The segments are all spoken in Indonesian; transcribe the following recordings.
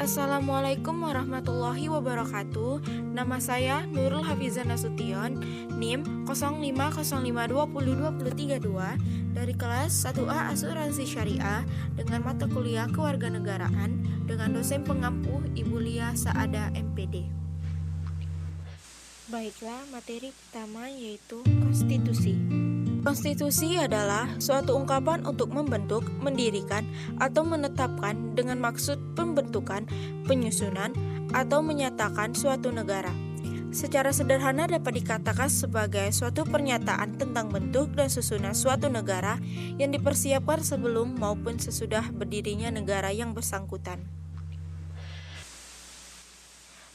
Assalamualaikum warahmatullahi wabarakatuh. Nama saya Nurul Hafizah Nasution, NIM 0505202032 dari kelas 1A Asuransi Syariah dengan mata kuliah Kewarganegaraan dengan dosen pengampu Ibu Lia Saada MPD. Baiklah, materi pertama yaitu konstitusi. Konstitusi adalah suatu ungkapan untuk membentuk, mendirikan, atau menetapkan dengan maksud pembentukan, penyusunan, atau menyatakan suatu negara. Secara sederhana dapat dikatakan sebagai suatu pernyataan tentang bentuk dan susunan suatu negara yang dipersiapkan sebelum maupun sesudah berdirinya negara yang bersangkutan.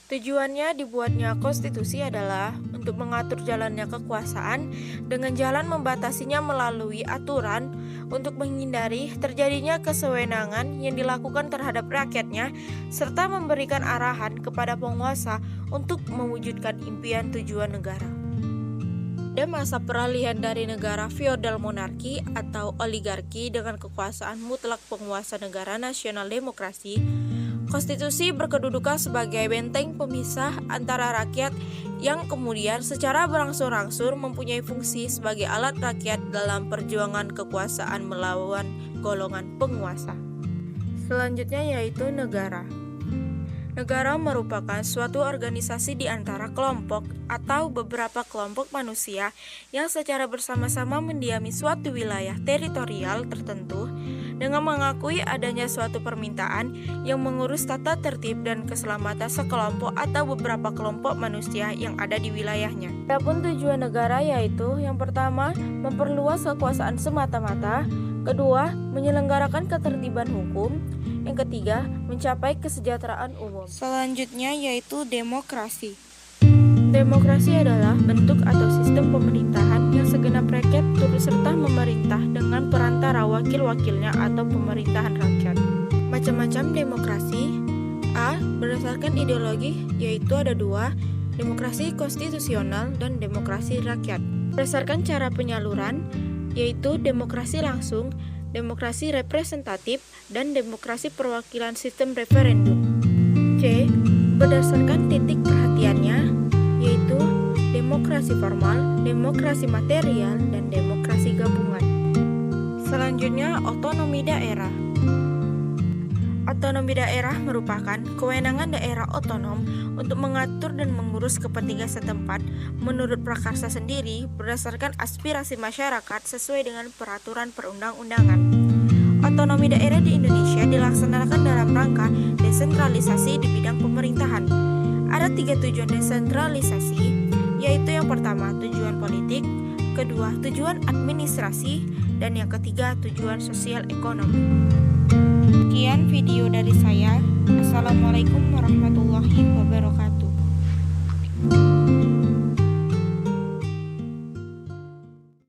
Tujuannya dibuatnya konstitusi adalah untuk mengatur jalannya kekuasaan dengan jalan membatasinya melalui aturan untuk menghindari terjadinya kesewenangan yang dilakukan terhadap rakyatnya serta memberikan arahan kepada penguasa untuk mewujudkan impian tujuan negara. Pada masa peralihan dari negara feodal monarki atau oligarki dengan kekuasaan mutlak penguasa negara nasional demokrasi, konstitusi berkedudukan sebagai benteng pemisah antara rakyat yang kemudian secara berangsur-angsur mempunyai fungsi sebagai alat rakyat dalam perjuangan kekuasaan melawan golongan penguasa. Selanjutnya yaitu negara. Negara merupakan suatu organisasi di antara kelompok atau beberapa kelompok manusia yang secara bersama-sama mendiami suatu wilayah teritorial tertentu dengan mengakui adanya suatu permintaan yang mengurus tata tertib dan keselamatan sekelompok atau beberapa kelompok manusia yang ada di wilayahnya. Adapun tujuan negara yaitu yang pertama, memperluas kekuasaan semata-mata, kedua, menyelenggarakan ketertiban hukum, yang ketiga, mencapai kesejahteraan umum. Selanjutnya yaitu demokrasi. Demokrasi adalah bentuk atau sistem pemerintahan yang segenap rakyat turut serta memerintah dengan perantara wakil-wakilnya atau pemerintahan rakyat. Macam-macam demokrasi. A. Berdasarkan ideologi, yaitu ada dua, demokrasi konstitusional dan demokrasi rakyat. Berdasarkan cara penyaluran, yaitu demokrasi langsung, demokrasi representatif, dan demokrasi perwakilan sistem referendum. C. Berdasarkan titik perhatiannya, yaitu demokrasi formal, demokrasi material, dan demokrasi gabungan. Selanjutnya, otonomi daerah. Otonomi daerah merupakan kewenangan daerah otonom untuk mengatur dan mengurus kepentingan setempat menurut prakarsa sendiri berdasarkan aspirasi masyarakat sesuai dengan peraturan perundang-undangan. Otonomi daerah di Indonesia dilaksanakan dalam rangka desentralisasi di bidang pemerintahan. Ada 3 tujuan desentralisasi, yaitu yang pertama tujuan politik, kedua tujuan administrasi, dan yang ketiga tujuan sosial ekonomi. Sekian video dari saya. Assalamualaikum warahmatullahi